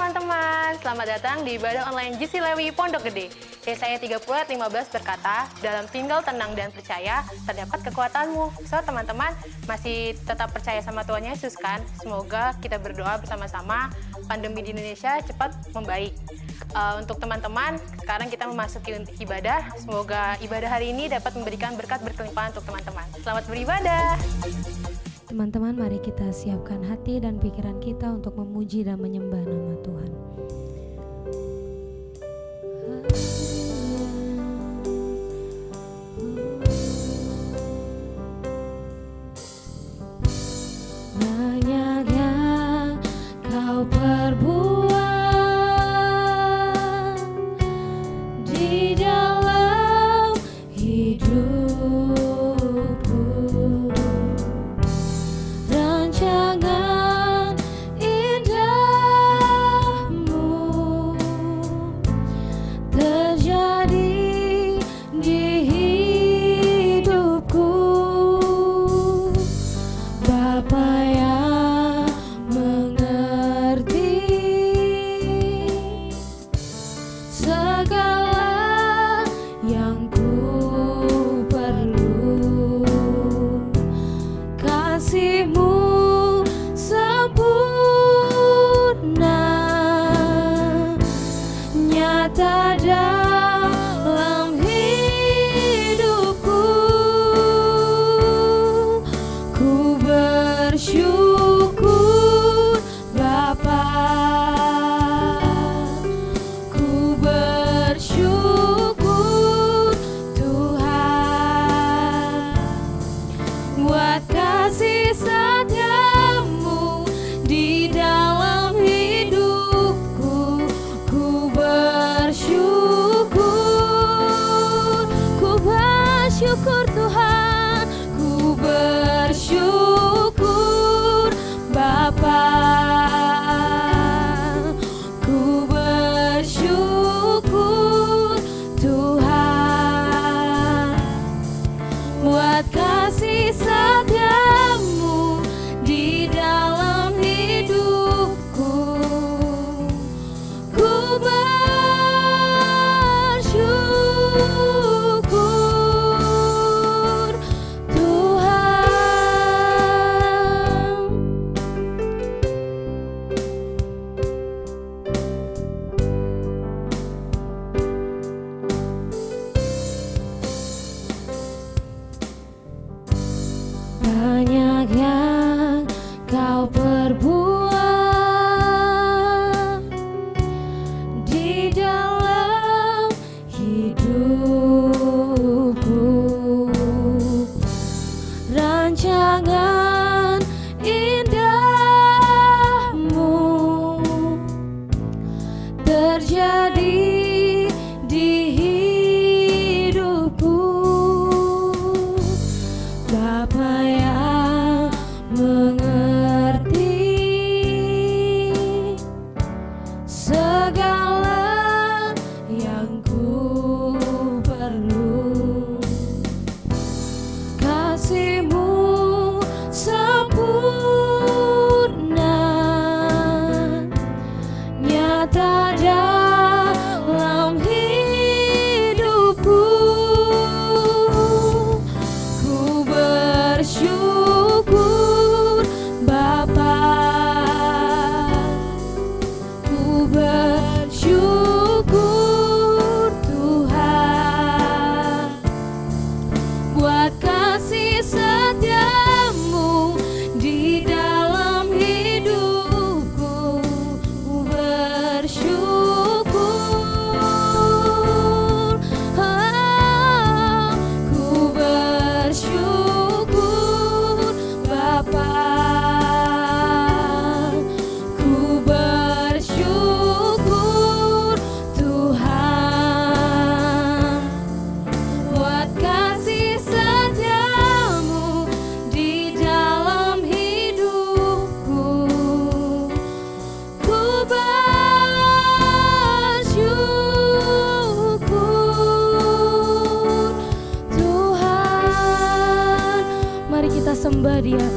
teman-teman, selamat datang di ibadah online GC Lewi Pondok Gede. Yesaya 30:15 berkata, dalam tinggal tenang dan percaya terdapat kekuatanmu. So teman-teman masih tetap percaya sama Tuhan Yesus kan? Semoga kita berdoa bersama-sama pandemi di Indonesia cepat membaik. Untuk teman-teman, sekarang kita memasuki ibadah. Semoga ibadah hari ini dapat memberikan berkat berkelimpahan untuk teman-teman. Selamat beribadah. Teman-teman, mari kita siapkan hati dan pikiran kita untuk memuji dan menyembah nama Tuhan. Banyak yang kau perbuat di dalam hidupku. Rancangan indahmu terjadi di hidupku. Bapa yang mengerti segala yang ku perlu, kasih-Mu sempurna nyata dalam hidupku. Ku bersyukur Bapa, ku bersyukur Tuhan buat kasih setiamu di dalam hidupku. Ku bersyukur Tuhan, ku bersyukur Bapa, ku bersyukur Tuhan buat kasih setiamu di dalam hidupku. Ku bersyukur Tuhan. Banyak yang kau perbuat di dalam hidupku. Rancangan indahmu terjadi di hidupku. Bapa yang mengerti segala yang ku perlu, kasih-Mu sempurna nyata dalam hidupku. Ku bersyukur Bapa, ku bersyukur Tuhan buat kasih setiamu di dalam hidupku. Ku bersyukur, ku bersyukur Bapa, ku bersyukur Tuhan buat kasih setiamu di dalam hidupku. Ku bersyukur Tuhan. Mari kita sembah Dia.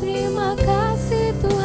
Terima kasih Tuhan.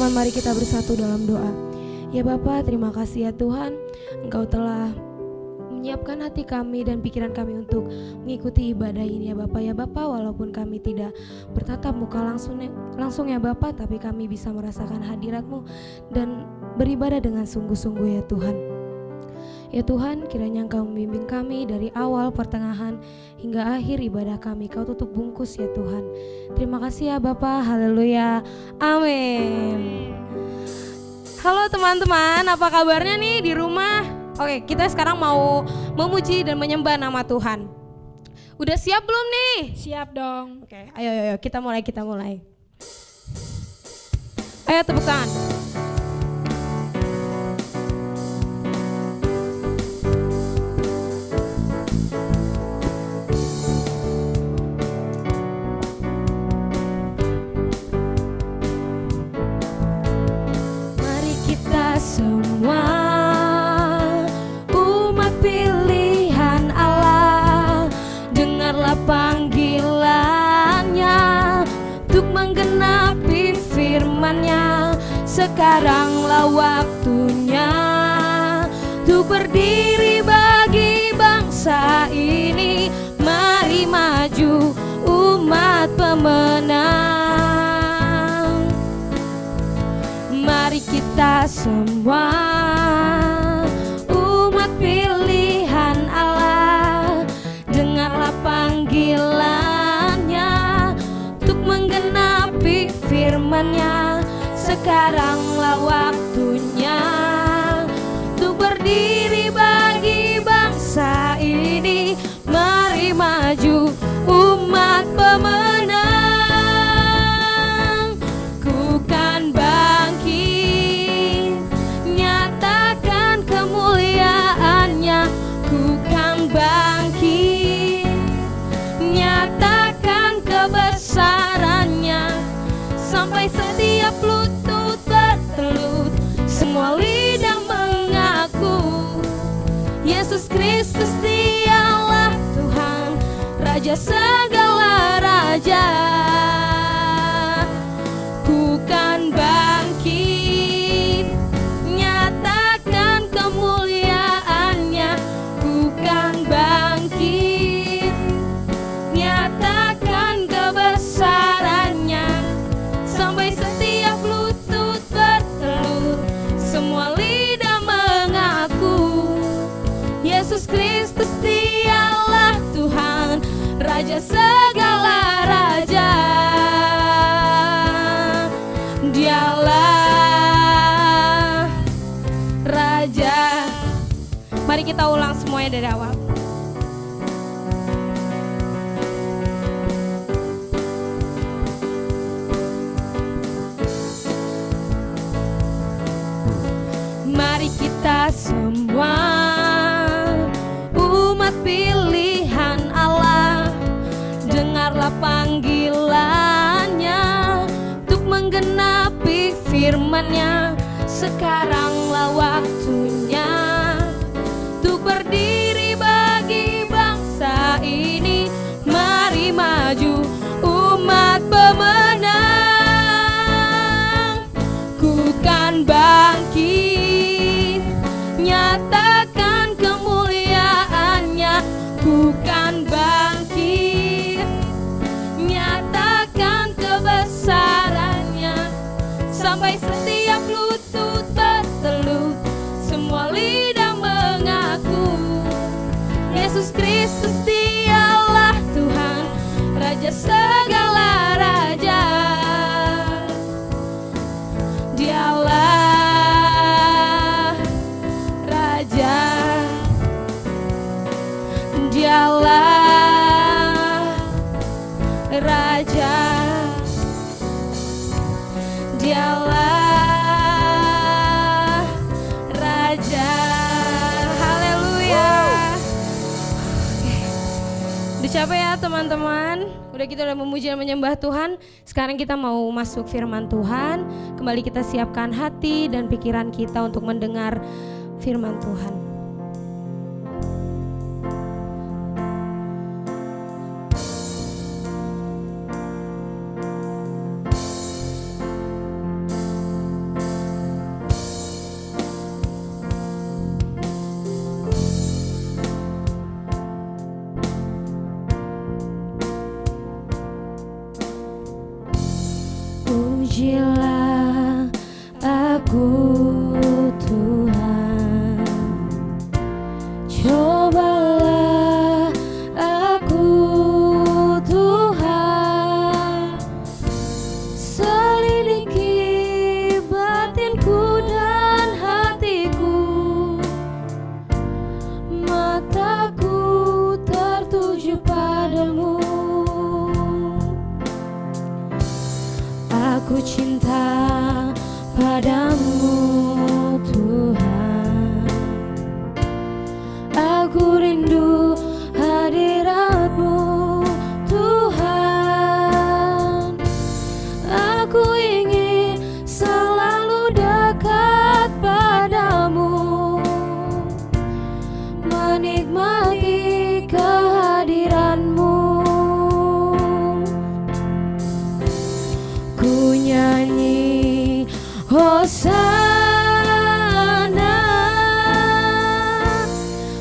teman-teman, mari kita bersatu dalam doa. Ya Bapa, terima kasih ya Tuhan, Engkau telah menyiapkan hati kami dan pikiran kami untuk mengikuti ibadah ini ya Bapa. Ya Bapa, walaupun kami tidak bertatap muka langsung ya Bapa, tapi kami bisa merasakan hadirat-Mu dan beribadah dengan sungguh-sungguh ya Tuhan. Ya Tuhan, kiranya Engkau membimbing kami dari awal, pertengahan, hingga akhir ibadah kami. Kau tutup bungkus ya Tuhan. Terima kasih ya Bapa, haleluya, amin. Halo teman-teman, apa kabarnya nih di rumah? Oke, kita sekarang mau memuji dan menyembah nama Tuhan. Udah siap belum nih? Siap dong. Oke, ayo kita mulai. Ayo tepuk tangan. Semua umat pilihan Allah, dengarlah panggilannya untuk menggenapi firman-Nya. Sekaranglah waktunya untuk berdiri bagi bangsa ini. Mari maju umat pemenang. Mari kita semua umat pilihan Allah, dengarlah panggilannya untuk menggenapi firman-Nya. Sekaranglah waktunya untuk berdiri bagi bangsa ini. Mari maju umat pemenang. Ku kan bangkit, nyatakan kemuliaan-Nya. Ku kan bangkit, nyatakan kebesaran-Nya. Sampai setiap lutut bertelut, semua lidah mengaku Yesus Kristus Dialah Tuhan, Raja segala raja. Ku kan bangkit, nyatakan kemuliaan-Nya. Ku kan bangkit, nyatakan kebesaran-Nya. Sampai setiap lutut bertelut, semua lidah mengaku Yesus Kristus Dialah Tuhan, Raja segala raja. Dialah Raja. Mari kita ulang semuanya dari awal. Mari kita semua umat pilihan Allah, dengarlah panggilannya untuk menggenapi firman-Nya. Sekaranglah waktunya untuk berdiri bagi bangsa ini. Mari maju umat pemenang. Ku kan bangkit, nyatakan kemuliaan-Nya. Ku kan bangkit, nyatakan kebesaran-Nya. Sampai setiap lutut bertelut, semua lidah mengaku Yesus Kristus Dialah Tuhan, Raja segala raja. Dialah Raja, Dialah Raja, Dialah Raja. Haleluya. Udah capek ya teman-teman? Udah kita udah memuji dan menyembah Tuhan. Sekarang kita mau masuk firman Tuhan. Kembali kita siapkan hati dan pikiran kita untuk mendengar firman Tuhan. Pujilah aku Tuhan, cobalah aku Tuhan, selidiki batinku dan hatiku, mataku tertuju padamu. Aku cinta padamu Tuhan, aku rindu hadirat-Mu Tuhan, aku ingin selalu dekat padamu, menikmati kehadiran-Mu. Ku nyanyi Hosana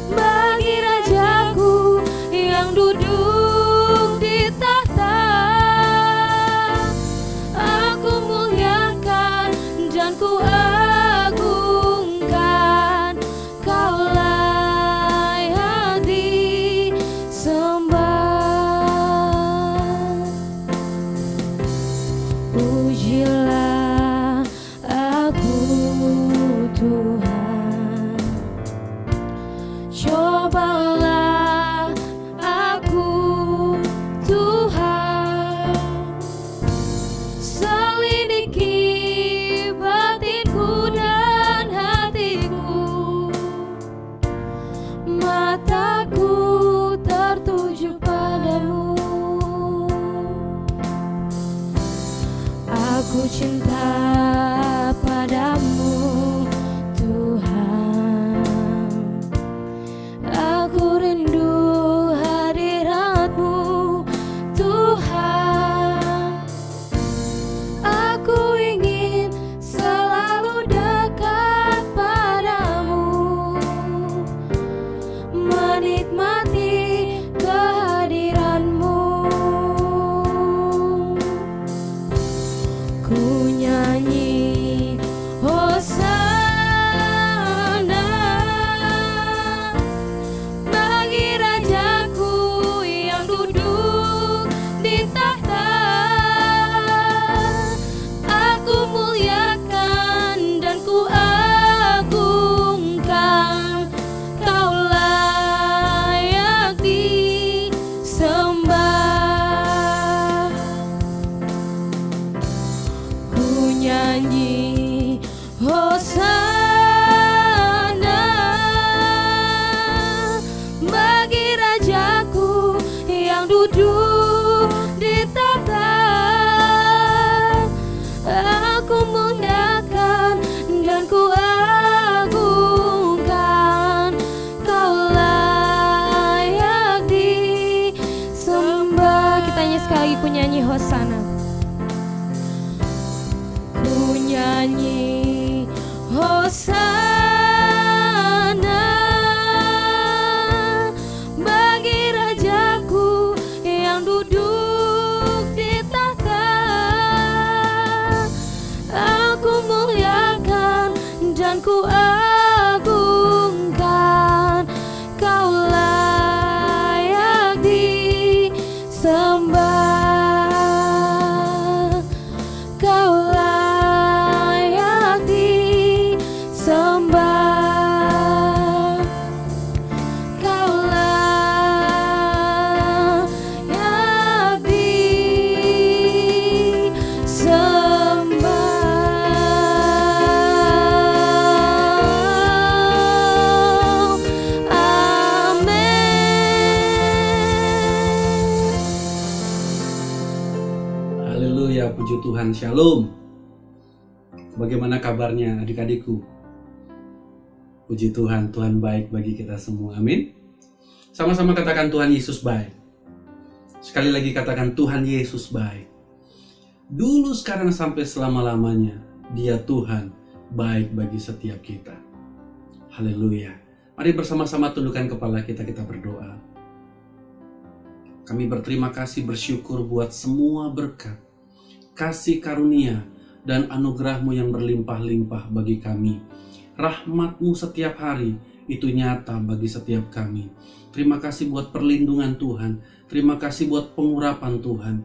bagi Rajaku yang duduk di tahta. Aku muliakan dan ku agungkan, Kau layak disembah. Pujilah aku Tuhan, cobalah aku Tuhan, selidiki batinku dan hatiku, mataku tertuju padamu. Aku cinta padamu Tuhan, aku rindu hadirat-Mu Tuhan, aku ingin selalu dekat padamu, menikmati kehadiran-Mu. Ku nyanyi Hosana bagi Rajaku yang duduk di tahta. Aku muliakan dan ku agungkan, Kau layak disembah. Ku nyanyi Hosana bagi Rajaku yang duduk di tahta. Aku muliakan dan ku agungkan, Kau layak disembah. Kita nyanyi sekali lagi, ku nyanyi Hosana. Ku nyanyi Hosana bagi Rajaku yang duduk di tahta. Aku muliakan dan ku agungkan, Kau layak disembah. Kau layak disembah. Kau layak disembah. Amin. Haleluya, puji Tuhan. Shalom. Bagaimana kabarnya adik-adikku? Puji Tuhan, Tuhan baik bagi kita semua. Amin. Sama-sama katakan Tuhan Yesus baik. Sekali lagi katakan Tuhan Yesus baik. Dulu, sekarang, sampai selama-lamanya, Dia Tuhan baik bagi setiap kita. Haleluya. Mari bersama-sama tundukkan kepala kita berdoa. Kami berterima kasih, bersyukur buat semua berkat, kasih karunia, dan anugerah-Mu yang berlimpah-limpah bagi kami. Rahmat-Mu setiap hari itu nyata bagi setiap kami. Terima kasih buat perlindungan Tuhan. Terima kasih buat pengurapan Tuhan.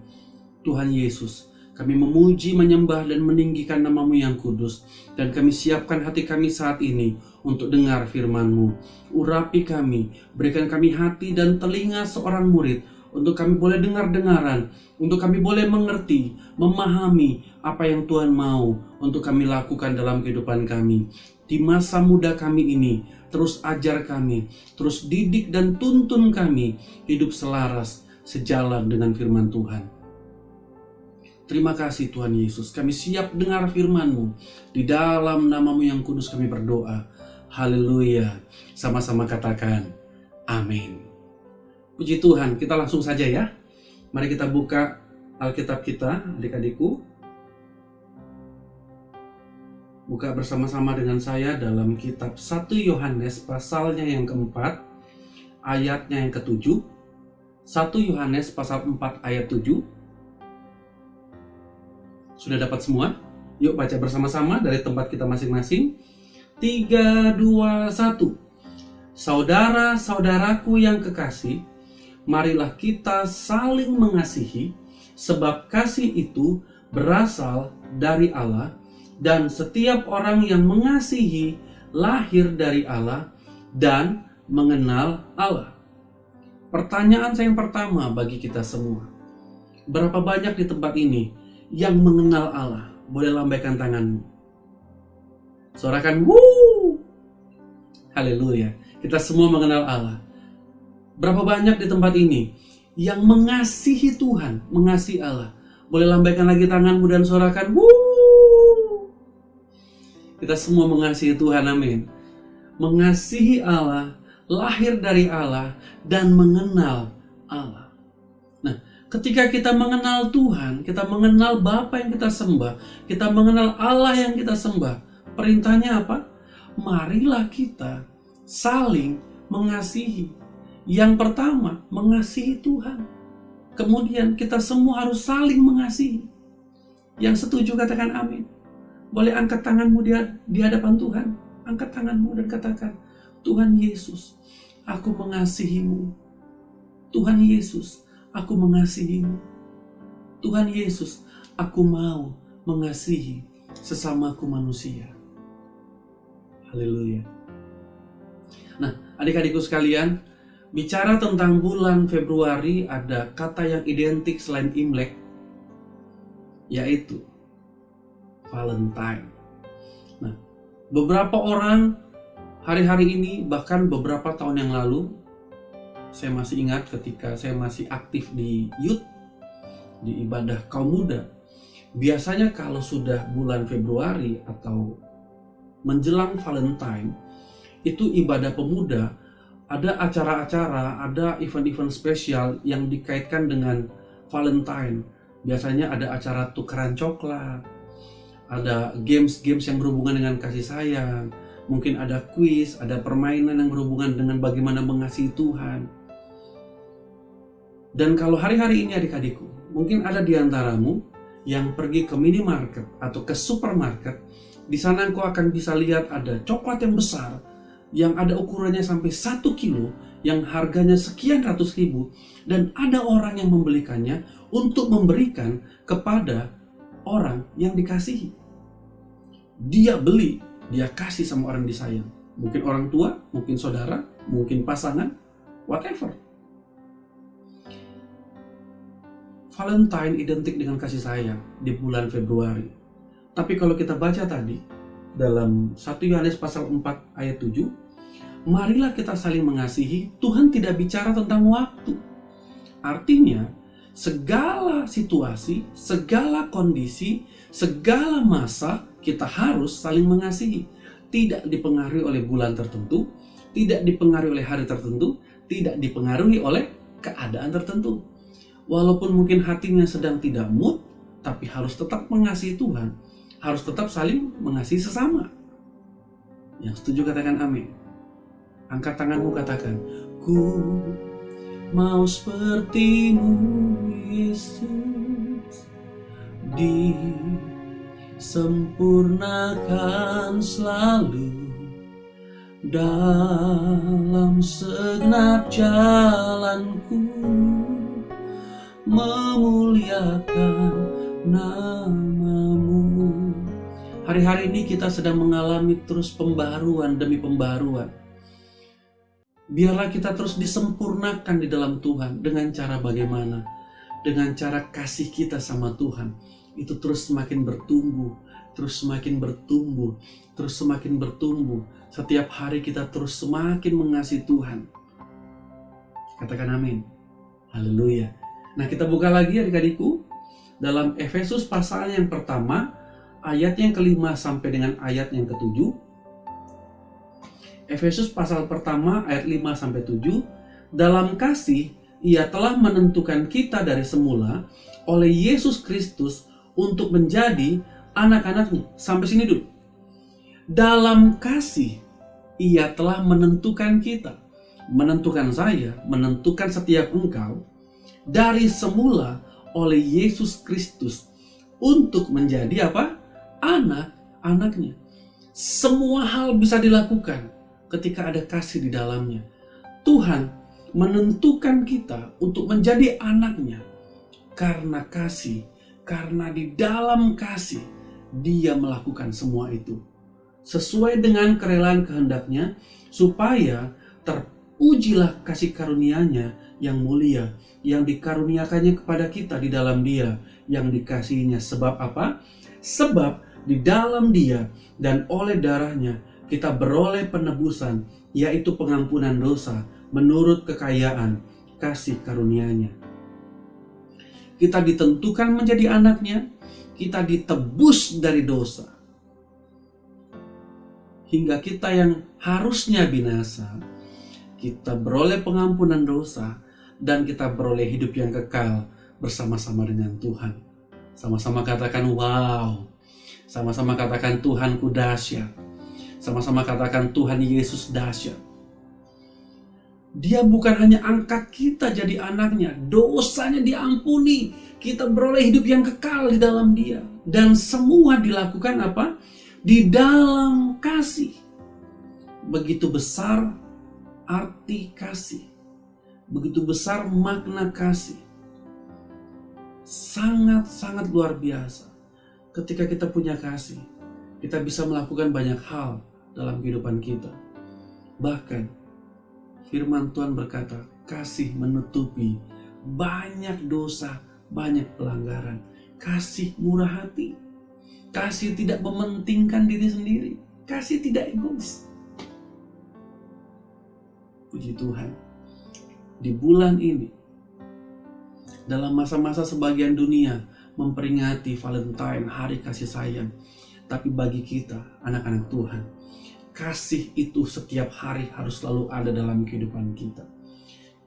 Tuhan Yesus, kami memuji, menyembah, dan meninggikan nama-Mu yang kudus. Dan kami siapkan hati kami saat ini untuk dengar firman-Mu. Urapi kami, berikan kami hati dan telinga seorang murid, untuk kami boleh dengar-dengaran, untuk kami boleh mengerti, memahami apa yang Tuhan mau untuk kami lakukan dalam kehidupan kami. Di masa muda kami ini, terus ajar kami, terus didik dan tuntun kami hidup selaras, sejalan dengan firman Tuhan. Terima kasih Tuhan Yesus, kami siap dengar firman-Mu. Di dalam nama-Mu yang kudus kami berdoa. Haleluya. Sama-sama katakan, amin. Puji Tuhan, kita langsung saja ya. Mari kita buka Alkitab kita, adik-adikku. Buka bersama-sama dengan saya dalam kitab 1 Yohanes pasalnya yang keempat, ayatnya yang ketujuh. 1 Yohanes pasal 4 ayat 7. Sudah dapat semua? Yuk baca bersama-sama dari tempat kita masing-masing. 3, 2, 1. Saudara-saudaraku yang kekasih, marilah kita saling mengasihi, sebab kasih itu berasal dari Allah, dan setiap orang yang mengasihi lahir dari Allah dan mengenal Allah. Pertanyaan saya yang pertama bagi kita semua, berapa banyak di tempat ini yang mengenal Allah? Boleh lambaikan tanganmu. Sorakan, wuh! Haleluya. Kita semua mengenal Allah. Berapa banyak di tempat ini yang mengasihi Tuhan, mengasihi Allah? Boleh lambaikan lagi tanganmu dan sorakan, wuh! Kita semua mengasihi Tuhan, amin. Mengasihi Allah, lahir dari Allah, dan mengenal Allah. Nah, ketika kita mengenal Tuhan, kita mengenal Bapa yang kita sembah, kita mengenal Allah yang kita sembah, perintahnya apa? Marilah kita saling mengasihi. Yang pertama, mengasihi Tuhan. Kemudian kita semua harus saling mengasihi. Yang setuju katakan amin. Boleh angkat tanganmu di hadapan Tuhan. Angkat tanganmu dan katakan, Tuhan Yesus, aku mengasihimu. Tuhan Yesus, aku mengasihimu. Tuhan Yesus, aku mau mengasihi sesamaku manusia. Haleluya. Nah, adik-adikku sekalian, bicara tentang bulan Februari, ada kata yang identik selain Imlek, yaitu Valentine. Nah, beberapa orang hari-hari ini, bahkan beberapa tahun yang lalu, saya masih ingat ketika saya masih aktif di youth, di ibadah kaum muda. Biasanya kalau sudah bulan Februari atau menjelang Valentine, itu ibadah pemuda, ada acara-acara, ada event-event spesial yang dikaitkan dengan Valentine. Biasanya ada acara tukeran coklat, ada games-games yang berhubungan dengan kasih sayang, mungkin ada kuis, ada permainan yang berhubungan dengan bagaimana mengasihi Tuhan. Dan kalau hari-hari ini adik-adikku, mungkin ada di antaramu yang pergi ke minimarket atau ke supermarket. Di sana engkau akan bisa lihat ada coklat yang besar, yang ada ukurannya sampai 1 kilo, yang harganya sekian ratus ribu, dan ada orang yang membelikannya untuk memberikan kepada orang yang dikasihi. Dia beli, dia kasih sama orang disayang. Mungkin orang tua, mungkin saudara, mungkin pasangan, whatever. Valentine identik dengan kasih sayang di bulan Februari. Tapi kalau kita baca tadi, dalam 1 Yohanes pasal 4 ayat 7, marilah kita saling mengasihi. Tuhan tidak bicara tentang waktu. Artinya, segala situasi, segala kondisi, segala masa, kita harus saling mengasihi. Tidak dipengaruhi oleh bulan tertentu, tidak dipengaruhi oleh hari tertentu, tidak dipengaruhi oleh keadaan tertentu. Walaupun mungkin hatinya sedang tidak mood, tapi harus tetap mengasihi Tuhan, harus tetap saling mengasihi sesama. Yang setuju katakan amin. Angkat tanganmu, katakan, ku mau sepertimu Yesus, di sempurnakan selalu dalam segenap jalanku, memuliakan namamu. Hari-hari ini kita sedang mengalami terus pembaharuan demi pembaharuan. Biarlah kita terus disempurnakan di dalam Tuhan. Dengan cara bagaimana? Dengan cara kasih kita sama Tuhan. Itu terus semakin bertumbuh, terus semakin bertumbuh, terus semakin bertumbuh. Setiap hari kita terus semakin mengasihi Tuhan. Katakan amin. Haleluya. Nah, kita buka lagi adik-adikku dalam Efesus pasal yang pertama, ayat yang ke-5 sampai dengan ayat yang ke-7. Efesus pasal pertama ayat 5 sampai 7. Dalam kasih Ia telah menentukan kita dari semula oleh Yesus Kristus untuk menjadi anak-anaknya. Sampai sini dulu. Dalam kasih Ia telah menentukan kita, menentukan saya, menentukan setiap engkau dari semula oleh Yesus Kristus untuk menjadi apa? Anak-anaknya. Semua hal bisa dilakukan ketika ada kasih di dalamnya. Tuhan menentukan kita untuk menjadi anaknya karena kasih, karena di dalam kasih Dia melakukan semua itu sesuai dengan kerelaan kehendaknya, supaya terpujilah kasih karunia-Nya yang mulia, yang dikaruniakannya kepada kita di dalam Dia, yang dikasihinya. Sebab apa? Sebab di dalam Dia dan oleh darahnya kita beroleh penebusan, yaitu pengampunan dosa menurut kekayaan kasih karunia-Nya. Kita ditentukan menjadi anaknya, kita ditebus dari dosa. Hingga kita yang harusnya binasa, kita beroleh pengampunan dosa, dan kita beroleh hidup yang kekal bersama-sama dengan Tuhan. Sama-sama katakan wow. Sama-sama katakan Tuhanku dahsyat. Sama-sama katakan Tuhan Yesus dahsyat. Dia bukan hanya angkat kita jadi anaknya, dosanya diampuni, kita beroleh hidup yang kekal di dalam Dia. Dan semua dilakukan apa? Di dalam kasih. Begitu besar arti kasih. Begitu besar makna kasih. Sangat-sangat luar biasa. Ketika kita punya kasih, kita bisa melakukan banyak hal dalam kehidupan kita. Bahkan firman Tuhan berkata, kasih menutupi banyak dosa, banyak pelanggaran. Kasih murah hati. Kasih tidak mementingkan diri sendiri. Kasih tidak egois. Puji Tuhan. Di bulan ini, dalam masa-masa sebagian dunia memperingati Valentine, hari kasih sayang. Tapi bagi kita, anak-anak Tuhan, kasih itu setiap hari harus selalu ada dalam kehidupan kita.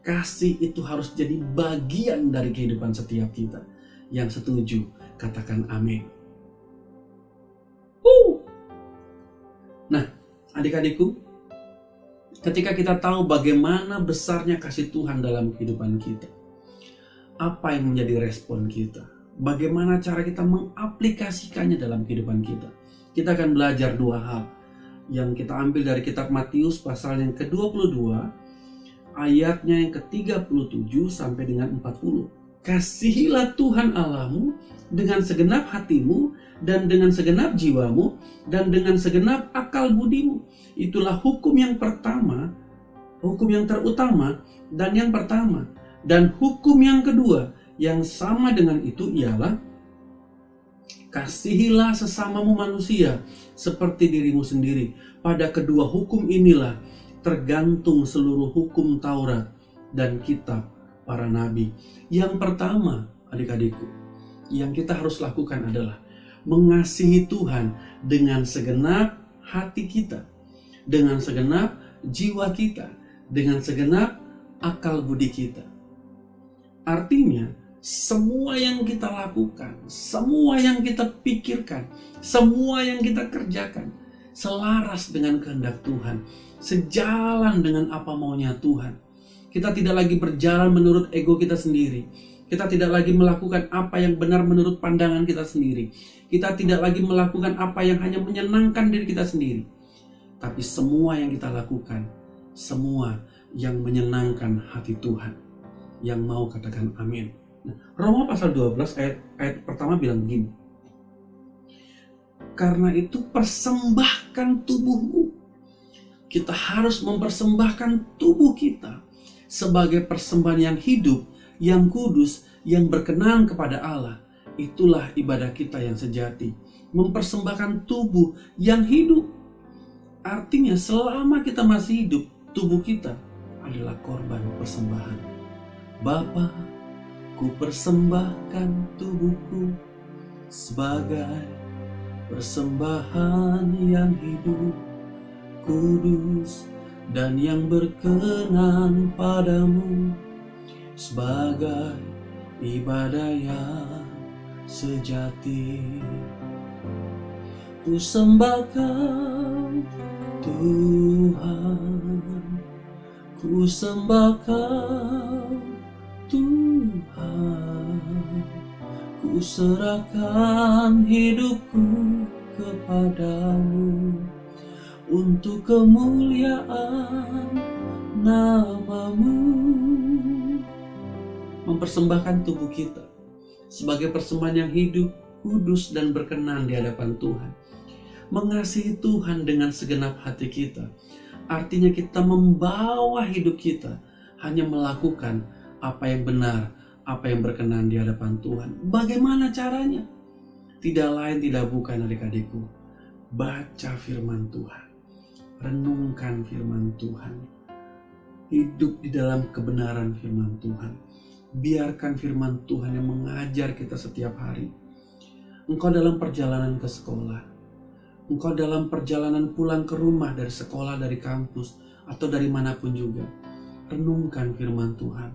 Kasih itu harus jadi bagian dari kehidupan setiap kita. Yang setuju, katakan amin. Nah, adik-adikku, ketika kita tahu bagaimana besarnya kasih Tuhan dalam kehidupan kita, apa yang menjadi respon kita? Bagaimana cara kita mengaplikasikannya dalam kehidupan kita? Kita akan belajar dua hal yang kita ambil dari kitab Matius pasal yang ke-22, ayatnya yang ke-37 sampai dengan 40. Kasihilah Tuhan Allahmu dengan segenap hatimu dan dengan segenap jiwamu dan dengan segenap akal budimu. Itulah hukum yang pertama, hukum yang terutama dan yang pertama. Dan hukum yang kedua yang sama dengan itu ialah kasihilah sesamamu manusia seperti dirimu sendiri. Pada kedua hukum inilah tergantung seluruh hukum Taurat dan kitab para nabi. Yang pertama, adik-adikku, yang kita harus lakukan adalah mengasihi Tuhan dengan segenap hati kita, dengan segenap jiwa kita, dengan segenap akal budi kita. Artinya, semua yang kita lakukan, semua yang kita pikirkan, semua yang kita kerjakan selaras dengan kehendak Tuhan, sejalan dengan apa maunya Tuhan. Kita tidak lagi berjalan menurut ego kita sendiri. Kita tidak lagi melakukan apa yang benar menurut pandangan kita sendiri. Kita tidak lagi melakukan apa yang hanya menyenangkan diri kita sendiri. Tapi semua yang kita lakukan, semua yang menyenangkan hati Tuhan. Yang mau katakan amin. Nah, Roma pasal 12 ayat pertama bilang begini. Karena itu persembahkan tubuhmu. Kita harus mempersembahkan tubuh kita sebagai persembahan yang hidup, yang kudus, yang berkenan kepada Allah. Itulah ibadah kita yang sejati. Mempersembahkan tubuh yang hidup. Artinya selama kita masih hidup, tubuh kita adalah korban persembahan. Bapa, ku persembahkan tubuhku sebagai persembahan yang hidup, kudus, dan yang berkenan padamu, sebagai ibadah yang sejati. Ku sembahkan Tuhan, ku sembahkan Tuhan, ku serahkan hidupku kepadamu untuk kemuliaan nama-Mu. Mempersembahkan tubuh kita sebagai persembahan yang hidup, kudus, dan berkenan di hadapan Tuhan. Mengasihi Tuhan dengan segenap hati kita. Artinya kita membawa hidup kita hanya melakukan apa yang benar, apa yang berkenan di hadapan Tuhan. Bagaimana caranya? Tidak lain tidak bukan adik-adikku. Baca firman Tuhan. Renungkan firman Tuhan. Hidup di dalam kebenaran firman Tuhan. Biarkan firman Tuhan yang mengajar kita setiap hari. Engkau dalam perjalanan ke sekolah. Engkau dalam perjalanan pulang ke rumah dari sekolah, dari kampus, atau dari manapun juga. Renungkan firman Tuhan.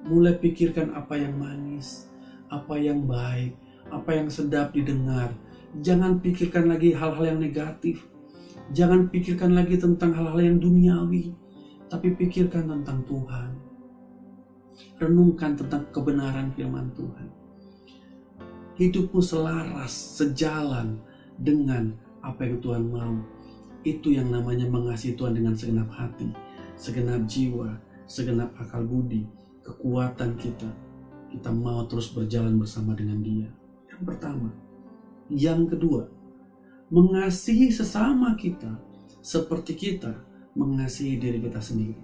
Mulai pikirkan apa yang manis, apa yang baik, apa yang sedap didengar. Jangan pikirkan lagi hal-hal yang negatif. Jangan pikirkan lagi tentang hal-hal yang duniawi. Tapi pikirkan tentang Tuhan. Renungkan tentang kebenaran firman Tuhan. Hidupmu selaras, sejalan dengan apa yang Tuhan mau. Itu yang namanya mengasihi Tuhan dengan segenap hati, segenap jiwa, segenap akal budi, kekuatan kita. Kita mau terus berjalan bersama dengan Dia. Yang pertama. Yang kedua, mengasihi sesama kita seperti kita mengasihi diri kita sendiri.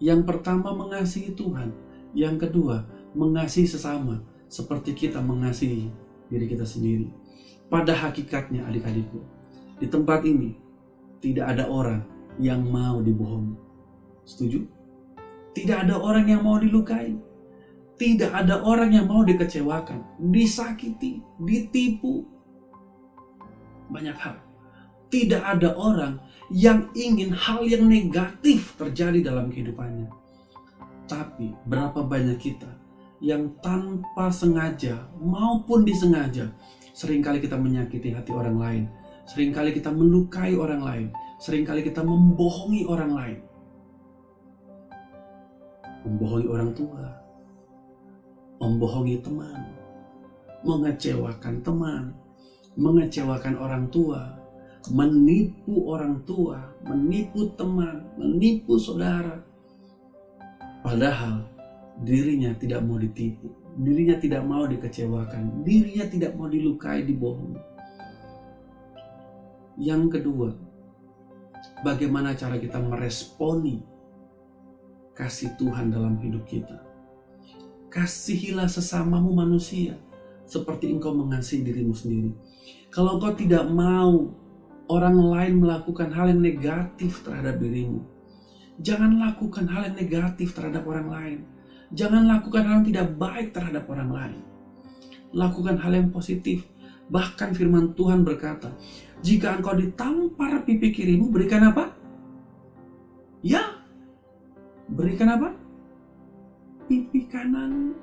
Yang pertama, mengasihi Tuhan. Yang kedua, mengasihi sesama seperti kita mengasihi diri kita sendiri. Pada hakikatnya adik-adikku, di tempat ini tidak ada orang yang mau dibohongi. Setuju? Tidak ada orang yang mau dilukai. Tidak ada orang yang mau dikecewakan, disakiti, ditipu. Banyak hal. Tidak ada orang yang ingin hal yang negatif terjadi dalam kehidupannya. Tapi berapa banyak kita yang tanpa sengaja maupun disengaja seringkali kita menyakiti hati orang lain, seringkali kita melukai orang lain, seringkali kita membohongi orang lain. Membohongi orang tua, membohongi teman, mengecewakan teman, mengecewakan orang tua, menipu orang tua, menipu teman, menipu saudara. Padahal dirinya tidak mau ditipu, dirinya tidak mau dikecewakan, dirinya tidak mau dilukai, dibohongi. Yang kedua, bagaimana cara kita meresponi kasih Tuhan dalam hidup kita. Kasihilah sesamamu manusia seperti engkau mengasihi dirimu sendiri. Kalau engkau tidak mau orang lain melakukan hal yang negatif terhadap dirimu, jangan lakukan hal yang negatif terhadap orang lain. Jangan lakukan hal yang tidak baik terhadap orang lain. Lakukan hal yang positif. Bahkan firman Tuhan berkata, jika engkau ditampar pipi kirimu, berikan apa? Ya, berikan apa? Pipi kanan.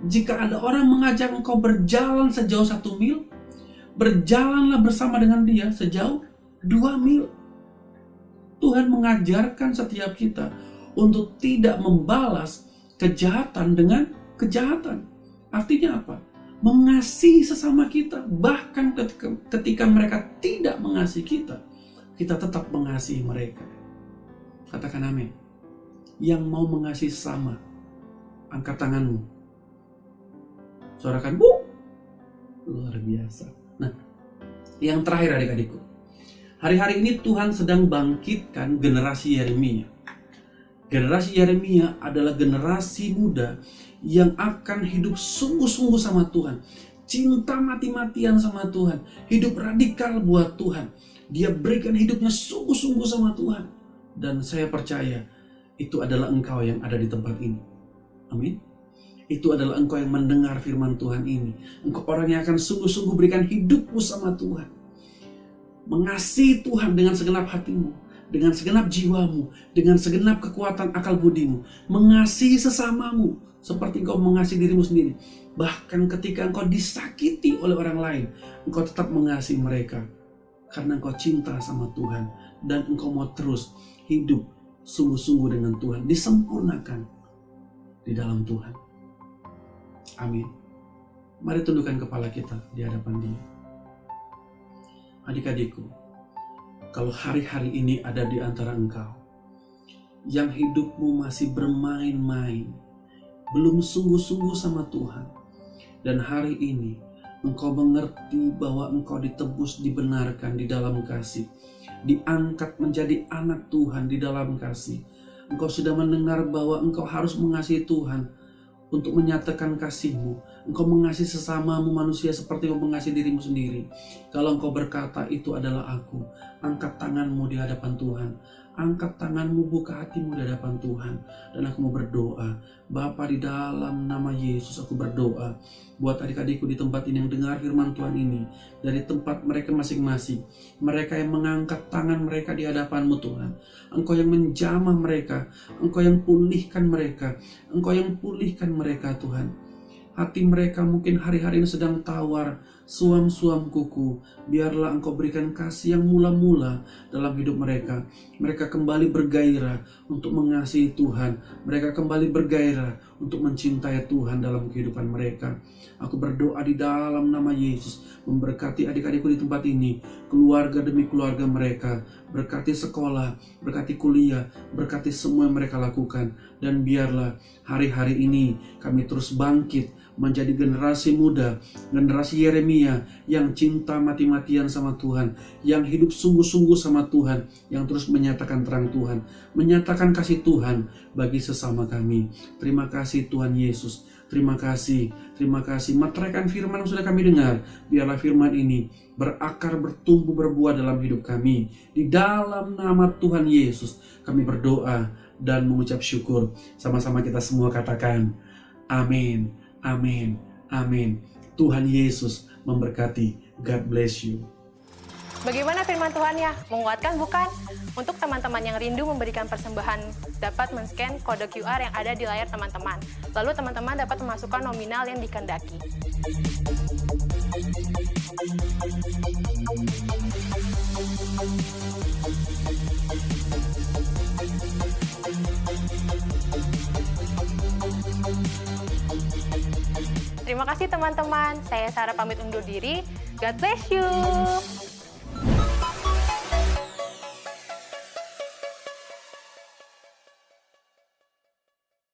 Jika ada orang mengajak engkau berjalan sejauh 1 mil, berjalanlah bersama dengan dia sejauh 2 mil. Tuhan mengajarkan setiap kita untuk tidak membalas kejahatan dengan kejahatan. Artinya apa? Mengasihi sesama kita, bahkan ketika mereka tidak mengasihi kita, kita tetap mengasihi mereka. Katakan amin. Yang mau mengasihi sesama, angkat tanganmu. Suarakan, bu. Luar biasa. Nah, yang terakhir adik-adikku. Hari-hari ini Tuhan sedang bangkitkan generasi Yeremia. Generasi Yeremia adalah generasi muda yang akan hidup sungguh-sungguh sama Tuhan. Cinta mati-matian sama Tuhan. Hidup radikal buat Tuhan. Dia berikan hidupnya sungguh-sungguh sama Tuhan. Dan saya percaya itu adalah engkau yang ada di tempat ini. Amin. Itu adalah engkau yang mendengar firman Tuhan ini. Engkau orang yang akan sungguh-sungguh berikan hidupmu sama Tuhan. Mengasihi Tuhan dengan segenap hatimu, dengan segenap jiwamu, dengan segenap kekuatan akal budimu. Mengasihi sesamamu seperti engkau mengasihi dirimu sendiri. Bahkan ketika engkau disakiti oleh orang lain, engkau tetap mengasihi mereka. Karena engkau cinta sama Tuhan. Dan engkau mau terus hidup sungguh-sungguh dengan Tuhan. Disempurnakan di dalam Tuhan. Amin. Mari tundukkan kepala kita di hadapan Dia. Adik-adikku, kalau hari-hari ini ada di antara engkau yang hidupmu masih bermain-main, belum sungguh-sungguh sama Tuhan, dan hari ini engkau mengerti bahwa engkau ditebus, dibenarkan di dalam kasih, diangkat menjadi anak Tuhan di dalam kasih. Engkau sudah mendengar bahwa engkau harus mengasihi Tuhan untuk menyatakan kasihmu. Engkau mengasihi sesamamu manusia seperti engkau mengasihi dirimu sendiri. Kalau engkau berkata itu adalah aku, angkat tanganmu di hadapan Tuhan. Angkat tanganmu, buka hatimu di hadapan Tuhan. Dan aku mau berdoa. Bapa, di dalam nama Yesus aku berdoa buat adik-adikku di tempat ini yang dengar firman Tuhan ini. Dari tempat mereka masing-masing. Mereka yang mengangkat tangan mereka di hadapan-Mu Tuhan. Engkau yang menjamah mereka. Engkau yang pulihkan mereka. Engkau yang pulihkan mereka Tuhan. Hati mereka mungkin hari-hari ini sedang tawar, suam-suam kuku. Biarlah Engkau berikan kasih yang mula-mula dalam hidup mereka. Mereka kembali bergairah untuk mengasihi Tuhan. Mereka kembali bergairah untuk mencintai Tuhan dalam kehidupan mereka. Aku berdoa di dalam nama Yesus, memberkati adik-adikku di tempat ini, keluarga demi keluarga mereka, berkati sekolah, berkati kuliah, berkati semua yang mereka lakukan. Dan biarlah hari-hari ini kami terus bangkit menjadi generasi muda, generasi Yeremia yang cinta mati-matian sama Tuhan, yang hidup sungguh-sungguh sama Tuhan, yang terus menyatakan terang Tuhan, menyatakan kasih Tuhan bagi sesama kami. Terima kasih Tuhan Yesus. Terima kasih, terima kasih. Meteraikan firman yang sudah kami dengar. Biarlah firman ini berakar, bertumbuh, berbuah dalam hidup kami. Di dalam nama Tuhan Yesus kami berdoa dan mengucap syukur. Sama-sama kita semua katakan amin, amin, amin. Tuhan Yesus memberkati. God bless you. Bagaimana firman Tuhan ya? Menguatkan bukan? Untuk teman-teman yang rindu memberikan persembahan, dapat men-scan kode QR yang ada di layar teman-teman. Lalu teman-teman dapat memasukkan nominal yang dikehendaki. Terima kasih teman-teman. Saya Sarah pamit undur diri. God bless you.